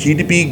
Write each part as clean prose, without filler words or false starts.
GDP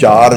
4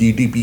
GDP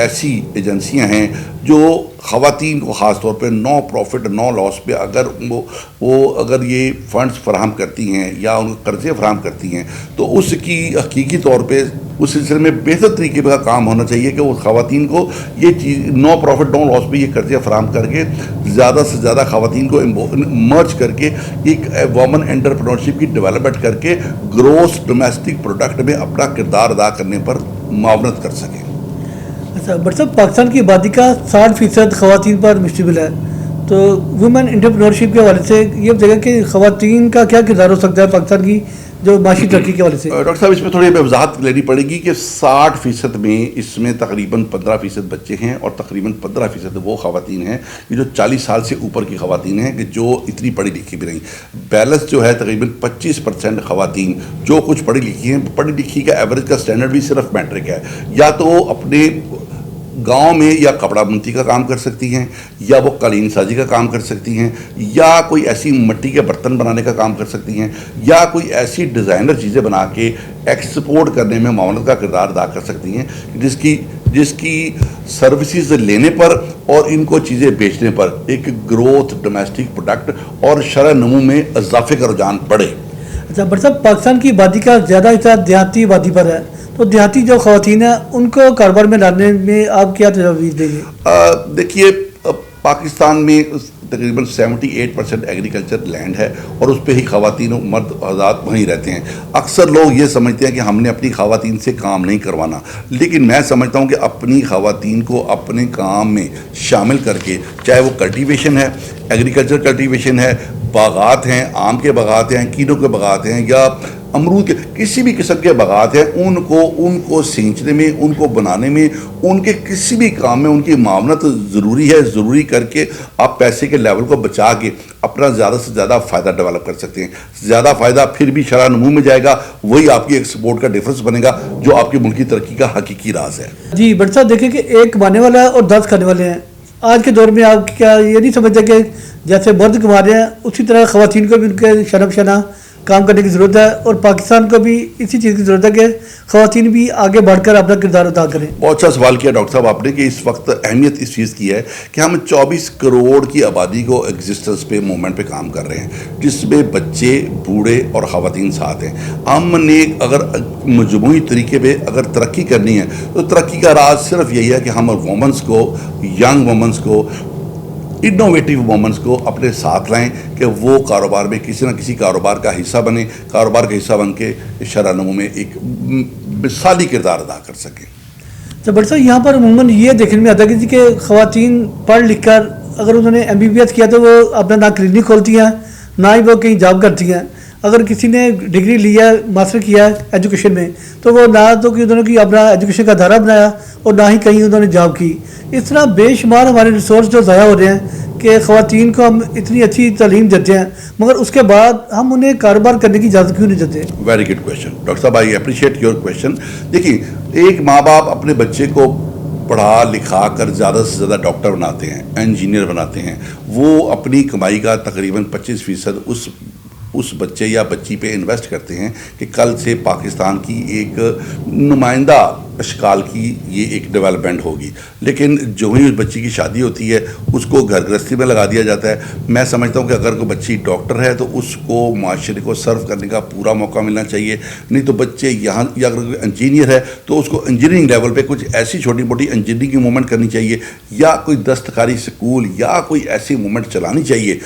ایسی ایجنسیاں ہیں جو خواتین کو خاص طور پہ نو پروفٹ نو لاس پہ اگر اگر یہ فنڈز فراہم کرتی ہیں یا ان کو قرضے فراہم کرتی ہیں تو اس کی حقیقی طور پہ اس سلسلے میں بہتر طریقے کا کام ہونا چاہیے کہ وہ خواتین کو یہ چیز نو پروفٹ نو لاس پہ یہ قرضے فراہم کر کے زیادہ سے زیادہ خواتین کو مرج کر کے ایک وومن انٹرپرینورشپ کی ڈیولپمنٹ کر کے گروس ڈومیسٹک پروڈکٹ میں اپنا کردار ادا کرنے پر معاونت کر سکیں. اچھا بٹ صاحب، پاکستان کی آبادی کا 60% خواتین پر مشتمل ہے، تو وومن انٹرپرینورشپ کے حوالے سے یہ بتائیے کہ خواتین کا کیا کردار ہو سکتا ہے پاکستان کی جو معاشی ترقی کے حوالے سے؟ ڈاکٹر صاحب اس میں تھوڑی وضاحت لینی پڑے گی کہ 60% میں اس میں تقریباً 15% بچے ہیں اور تقریباً 15% وہ خواتین ہیں کہ جو 40 سال سے اوپر کی خواتین ہیں کہ جو اتنی پڑھی لکھی بھی نہیں. بیلنس جو ہے تقریباً 25% خواتین جو کچھ پڑھی لکھی ہیں. پڑھی لکھی کا ایوریج کا سٹینڈرڈ بھی صرف میٹرک ہے، یا تو اپنے گاؤں میں یا کپڑا بنتی کا کام کر سکتی ہیں، یا وہ قالین سازی کا کام کر سکتی ہیں، یا کوئی ایسی مٹی کے برتن بنانے کا کام کر سکتی ہیں، یا کوئی ایسی ڈیزائنر چیزیں بنا کے ایکسپورٹ کرنے میں معاونت کا کردار ادا کر سکتی ہیں جس کی سروسز لینے پر اور ان کو چیزیں بیچنے پر ایک گروتھ ڈومیسٹک پروڈکٹ اور شرح نمو میں اضافے کا رجحان بڑھے. اچھا بٹ صاحب، پاکستان کی آبادی کا زیادہ حصہ دیہاتی آبادی پر ہے، تو دیہاتی جو خواتین ہیں ان کو کاروبار میں لانے میں آپ کیا تجویز دیں گے؟ دیکھیے پاکستان میں تقریباً 78% ایگریکلچر لینڈ ہے اور اس پہ ہی خواتین و مرد حضرات وہیں رہتے ہیں. اکثر لوگ یہ سمجھتے ہیں کہ ہم نے اپنی خواتین سے کام نہیں کروانا، لیکن میں سمجھتا ہوں کہ اپنی خواتین کو اپنے کام میں شامل کر کے، چاہے وہ کلٹیویشن ہے، ایگریکلچر کلٹیویشن ہے، باغات ہیں، آم کے باغات ہیں، کینوں کے باغات ہیں، یا امرود کے کسی بھی قسم کے باغات ہیں، ان کو سینچنے میں، ان کو بنانے میں، ان کے کسی بھی کام میں ان کی معاونت ضروری ہے. ضروری کر کے آپ پیسے کے لیول کو بچا کے اپنا زیادہ سے زیادہ فائدہ ڈیولپ کر سکتے ہیں. زیادہ فائدہ پھر بھی شرح نمو میں جائے گا، وہی آپ کی ایکسپورٹ کا ڈیفرنس بنے گا جو آپ کی ملکی ترقی کا حقیقی راز ہے. جی بٹ صاحب، دیکھیں کہ ایک کمانے والا ہے اور 10 کھانے والے ہیں. آج کے دور میں آپ کیا یہ نہیں سمجھتے کہ جیسے مرد کما رہے ہیں اسی طرح خواتین کو بھی ان کے شنب شنا کام کرنے کی ضرورت ہے، اور پاکستان کو بھی اسی چیز کی ضرورت ہے کہ خواتین بھی آگے بڑھ کر اپنا کردار ادا کریں؟ بہت اچھا سوال کیا ڈاکٹر صاحب آپ نے کہ اس وقت اہمیت اس چیز کی ہے کہ ہم 24 کروڑ کی آبادی کو ایگزسٹنس پہ موومنٹ پہ کام کر رہے ہیں، جس میں بچے، بوڑھے اور خواتین ساتھ ہیں. ہم نے اگر مجموعی طریقے پہ اگر ترقی کرنی ہے تو ترقی کا راز صرف یہی ہے کہ ہم وومنس کو، ینگ وومنس کو، انوویٹیو وومنس کو اپنے ساتھ لائیں کہ وہ کاروبار میں کسی نہ کسی کاروبار کا حصہ بنیں، کاروبار کا حصہ بن کے شرح نمو میں ایک مثالی کردار ادا کر سکیں. تو بٹ صاحب، یہاں پر عموماً یہ دیکھنے میں آتا ہے کہ خواتین پڑھ لکھ کر اگر انہوں نے MBBS کیا تو وہ اپنا نہ کلینک کھولتی ہیں، نہ ہی وہ کہیں جاب کرتی ہیں. اگر کسی نے ڈگری لیا ہے، ماسٹر کیا ہے ایجوکیشن میں، تو وہ نہ تو کہ انہوں نے اپنا ایجوکیشن کا ادارہ بنایا اور نہ ہی کہیں انہوں نے جاب کی. اس طرح بے شمار ہمارے ریسورس جو ضائع ہو رہے ہیں کہ خواتین کو ہم اتنی اچھی تعلیم دیتے ہیں مگر اس کے بعد ہم انہیں کاروبار کرنے کی اجازت کیوں نہیں دیتے؟ ویری گڈ کویشچن ڈاکٹر صاحب، آئی اپریشیٹ یور کویشچن. دیکھیے، ایک ماں باپ اپنے بچے کو پڑھا لکھا کر زیادہ سے زیادہ ڈاکٹر بناتے ہیں، انجینئر بناتے ہیں. وہ اپنی کمائی کا تقریباً 25% اس بچے یا بچی پہ انویسٹ کرتے ہیں کہ کل سے پاکستان کی ایک نمائندہ اشکال کی یہ ایک ڈیولپمنٹ ہوگی. لیکن جو ہی اس بچی کی شادی ہوتی ہے اس کو گھر گرہستی میں لگا دیا جاتا ہے. میں سمجھتا ہوں کہ اگر کوئی بچی ڈاکٹر ہے تو اس کو معاشرے کو سرو کرنے کا پورا موقع ملنا چاہیے. نہیں تو بچے یہاں، یا اگر کوئی انجینئر ہے تو اس کو انجینئرنگ لیول پہ کچھ ایسی چھوٹی موٹی انجینئرنگ کی موومنٹ کرنی چاہیے، یا کوئی دستکاری اسکول یا کوئی ایسی موومنٹ چلانی چاہیے.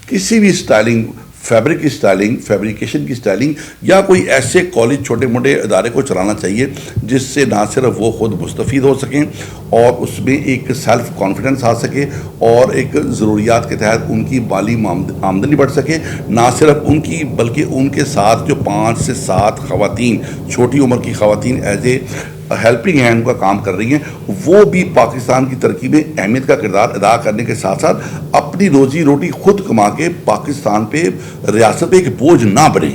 کسی بھی اسٹائلنگ، فیبرک کی اسٹائلنگ، فیبریکیشن کی اسٹائلنگ، یا کوئی ایسے کالج چھوٹے موٹے ادارے کو چلانا چاہیے جس سے نہ صرف وہ خود مستفید ہو سکیں اور اس میں ایک سیلف کانفیڈنس آ سکے اور ایک ضروریات کے تحت ان کی مالی آمدنی بڑھ سکے. نہ صرف ان کی بلکہ ان کے ساتھ جو 5 سے 7 خواتین، چھوٹی عمر کی خواتین ایز اے ہیلپنگ ہینڈ کا کام کر رہی ہیں، وہ بھی پاکستان کی ترقی میں اہمیت کا کردار ادا کرنے کے ساتھ ساتھ اپنی روزی روٹی خود کما کے پاکستان پہ، ریاست پہ ایک بوجھ نہ بنے.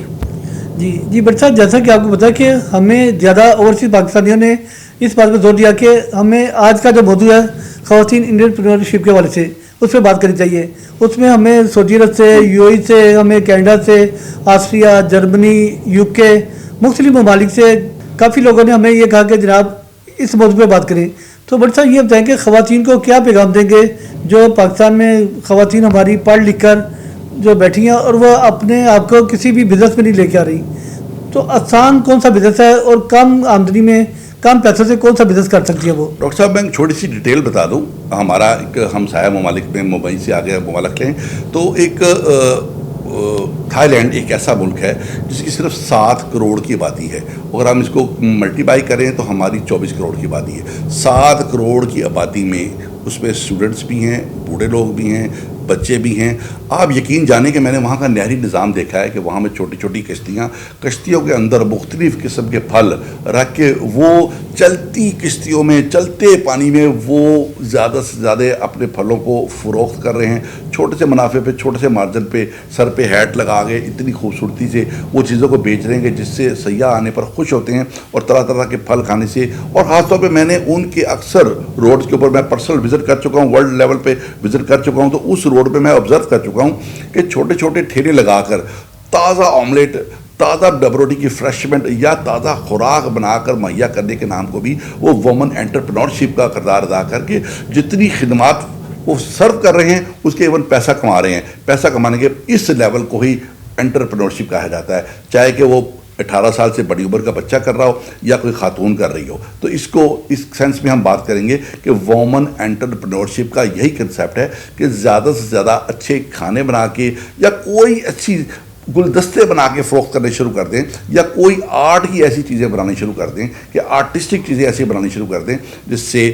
جی بٹ صاحب، جیسا کہ آپ کو پتا ہے کہ ہمیں زیادہ اوورسیز پاکستانیوں نے اس بات پہ زور دیا کہ ہمیں آج کا جو موضوع ہے خواتین انٹرپرینورشپ کے حوالے سے اس پہ بات کرنی چاہیے. اس میں ہمیں سعودی عرب سے، UAE سے، ہمیں کینیڈا سے، آسٹریا، جرمنی، UK، مختلف ممالک سے کافی لوگوں نے ہمیں یہ کہا کہ جناب اس موضوع پہ بات کریں. تو بٹ صاحب یہ بتائیں کہ خواتین کو کیا پیغام دیں گے جو پاکستان میں خواتین ہماری پڑھ لکھ کر جو بیٹھی ہیں اور وہ اپنے آپ کو کسی بھی بزنس میں نہیں لے کے آ رہی، تو آسان کون سا بزنس ہے اور کم آمدنی میں کم پیسوں سے کون سا بزنس کر سکتی ہے وہ؟ ڈاکٹر صاحب میں ایک چھوٹی سی ڈیٹیل بتا دوں. ہمارا ایک ہمسایہ ممالک میں ممبئی سے آگے ممالک لیں تو ایک تھائی لینڈ ایک ایسا ملک ہے جس کی صرف 7 کروڑ کی آبادی ہے. اگر ہم اس کو ملٹیپلائی کریں تو ہماری 24 کروڑ کی آبادی ہے. 7 کروڑ کی آبادی میں اس میں اسٹوڈنٹس بھی ہیں، بوڑھے لوگ بھی ہیں، بچے بھی ہیں. آپ یقین جانیں کہ میں نے وہاں کا نہری نظام دیکھا ہے کہ وہاں میں چھوٹی چھوٹی کشتیوں کے اندر مختلف قسم کے پھل رکھ کے وہ چلتی کشتیوں میں چلتے پانی میں وہ زیادہ سے زیادہ اپنے پھلوں کو فروخت کر رہے ہیں، چھوٹے سے منافع پہ، چھوٹے سے مارجن پہ، سر پہ ہیٹ لگا کے اتنی خوبصورتی سے وہ چیزوں کو بیچ رہے ہیں کہ جس سے سیاح آنے پر خوش ہوتے ہیں اور طرح طرح کے پھل کھانے سے. اور خاص طور پہ میں نے ان کے اکثر روڈز کے اوپر میں پرسنل وزٹ کر چکا ہوں، ورلڈ لیول پہ وزٹ کر چکا ہوں، تو اس روڈ پہ میں آبزرو کر چکا ہوں کہ چھوٹے چھوٹے ٹھیلے لگا کر تازہ آملیٹ، تازہ ڈب روٹی کی فریشمنٹ یا تازہ خوراک بنا کر مہیا کرنے کے نام کو بھی وہ وومن انٹرپرینورشپ کا کردار ادا کر کے جتنی خدمات وہ سرو کر رہے ہیں اس کے ایون پیسہ کما رہے ہیں. پیسہ کمانے کے اس لیول کو ہی انٹرپرینورشپ کہا جاتا ہے، چاہے کہ وہ 18 سال سے بڑی عمر کا بچہ کر رہا ہو یا کوئی خاتون کر رہی ہو. تو اس کو اس سینس میں ہم بات کریں گے کہ وومن انٹرپرینورشپ کا یہی کنسیپٹ ہے کہ زیادہ سے زیادہ اچھے کھانے بنا کے یا کوئی اچھی گلدستے بنا کے فروخت کرنے شروع کر دیں یا کوئی آرٹ کی ایسی چیزیں بنانی شروع کر دیں کہ آرٹسٹک چیزیں ایسی بنانی شروع کر دیں جس سے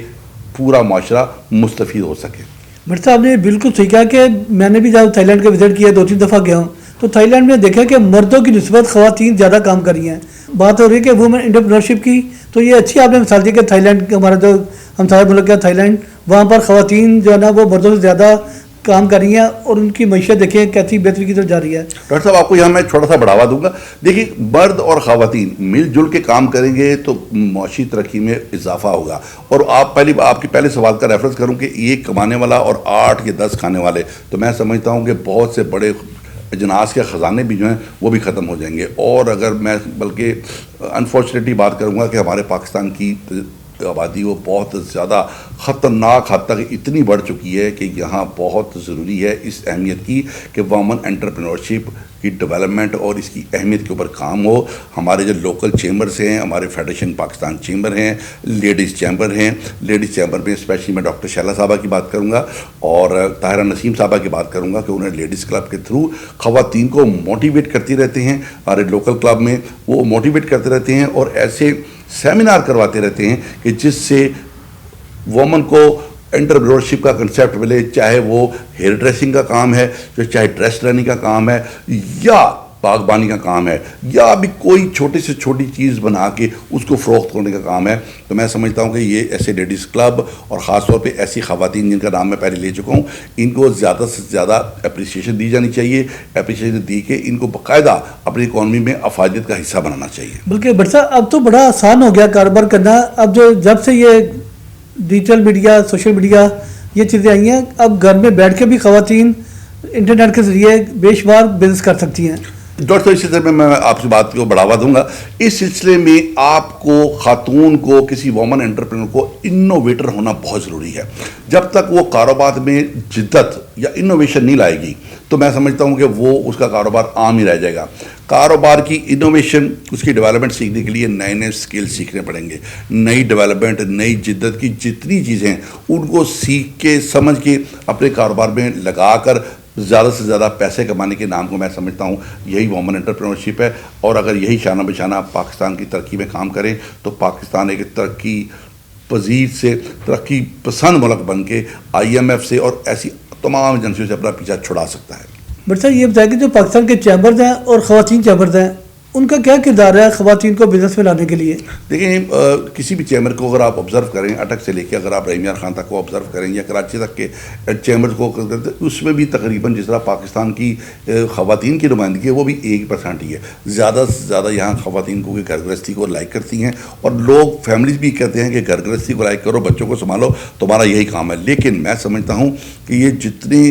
پورا معاشرہ مستفید ہو سکے. مرزا صاحب نے بالکل صحیح کہا کہ میں نے بھی جب تھائی لینڈ کا وزٹ کیا 2-3 دفعہ گیا ہوں تو تھائی لینڈ میں دیکھا کہ مردوں کی نسبت خواتین زیادہ کام کر رہی ہیں. بات ہو رہی ہے کہ وومن انٹرپرینورشپ کی، تو یہ اچھی آپ نے مثال دی کہ تھائی لینڈ ہمارا جو ہمسایہ ملک ہے تھائی لینڈ، وہاں پر خواتین جو ہے نا وہ مردوں سے زیادہ کام کر رہی ہیں اور ان کی معیشت دیکھیں کیسی بہتری کی طرف جا رہی ہے. ڈاکٹر صاحب آپ کو یہاں میں چھوٹا سا بڑھاوا دوں گا. دیکھیے مرد اور خواتین مل جل کے کام کریں گے تو معاشی ترقی میں اضافہ ہوگا. اور آپ کے پہلے سوال کا ریفرنس کروں کہ ایک کمانے والا اور 8 یا 10 کھانے والے، تو میں سمجھتا ہوں کہ بہت سے بڑے اجناس کے خزانے بھی جو ہیں وہ بھی ختم ہو جائیں گے. اور اگر میں بلکہ انفارچونیٹلی بات کروں گا کہ ہمارے پاکستان کی آبادی وہ بہت زیادہ خطرناک حد تک اتنی بڑھ چکی ہے کہ یہاں بہت ضروری ہے اس اہمیت کی کہ وومن انٹرپرینورشپ کی ڈیولپمنٹ اور اس کی اہمیت کے اوپر کام ہو. ہمارے جو لوکل چیمبرز ہیں، ہمارے فیڈریشن پاکستان چیمبر ہیں، لیڈیز چیمبر ہیں، لیڈیز چیمبر میں اسپیشلی میں ڈاکٹر شیلا صاحبہ کی بات کروں گا اور طاہرہ نسیم صاحبہ کی بات کروں گا کہ انہیں لیڈیز کلب کے تھرو خواتین کو موٹیویٹ کرتی رہتے ہیں. ہمارے لوکل کلب میں وہ موٹیویٹ کرتے رہتے ہیں اور ایسے سیمینار کرواتے رہتے ہیں کہ جس سے وومن کو انٹرپرینورشپ کا کنسیپٹ ملے، چاہے وہ ہیئر ڈریسنگ کا کام ہے، چاہے ڈریس لرننگ کا کام ہے یا باغبانی کا کام ہے یا بھی کوئی چھوٹی سے چھوٹی چیز بنا کے اس کو فروخت کرنے کا کام ہے. تو میں سمجھتا ہوں کہ یہ ایسے لیڈیز کلب اور خاص طور پہ ایسی خواتین جن کا نام میں پہلے لے چکا ہوں، ان کو زیادہ سے زیادہ اپریشیشن دی جانی چاہیے. اپریشیشن دی کے ان کو باقاعدہ اپنی اکانومی میں افادیت کا حصہ بنانا چاہیے. بلکہ برسا اب تو بڑا آسان ہو گیا کاروبار کرنا. اب جب سے یہ ڈیجیٹل میڈیا، سوشل میڈیا یہ چیزیں آئی ہیں، اب گھر میں بیٹھ کے بھی خواتین انٹرنیٹ کے ذریعے بے شمار بزنس کر سکتی ہیں. ڈاکٹر صاحب اس سلسلے میں آپ کی بات کو بڑھاوا دوں گا. اس سلسلے میں آپ کو خاتون کو، کسی وومن انٹرپرینور کو انوویٹر ہونا بہت ضروری ہے. جب تک وہ کاروبار میں جدت یا انوویشن نہیں لائے گی تو میں سمجھتا ہوں کہ وہ اس کا کاروبار عام ہی رہ جائے گا. کاروبار کی انوویشن، اس کی ڈیولپمنٹ سیکھنے کے لیے نئے نئے اسکل سیکھنے پڑیں گے. نئی ڈیولپمنٹ، نئی جدت کی جتنی چیزیں ان کو سیکھ کے سمجھ کے اپنے کاروبار میں لگا کر زیادہ سے زیادہ پیسے کمانے کے نام کو میں سمجھتا ہوں یہی وومن انٹرپرینورشپ ہے. اور اگر یہی شانہ بشانہ پاکستان کی ترقی میں کام کریں تو پاکستان ایک ترقی پذیر سے ترقی پسند ملک بن کے IMF سے اور ایسی تمام ایجنسیوں سے اپنا پیچھا چھڑا سکتا ہے. بٹ صاحب یہ بتائیں کہ جو پاکستان کے چیمبرز ہیں اور خواتین چیمبرز ہیں ان کا کیا کردار ہے خواتین کو بزنس میں لانے کے لیے؟ دیکھیں کسی بھی چیمبر کو اگر آپ آبزرو کریں، اٹک سے لے کے اگر آپ رحیم یار خان تک کو آبزرو کریں یا کراچی تک کے چیمبر کو کرتے اس میں بھی تقریباً جس طرح پاکستان کی خواتین کی نمائندگی ہے وہ بھی 1% ہی ہے. زیادہ سے زیادہ یہاں خواتین کو گھر گرہستی کو لائک کرتی ہیں اور لوگ فیملیز بھی کہتے ہیں کہ گھر گرہستی کو لائک کرو، بچوں کو سنبھالو، تمہارا یہی کام ہے. لیکن میں سمجھتا ہوں کہ یہ جتنے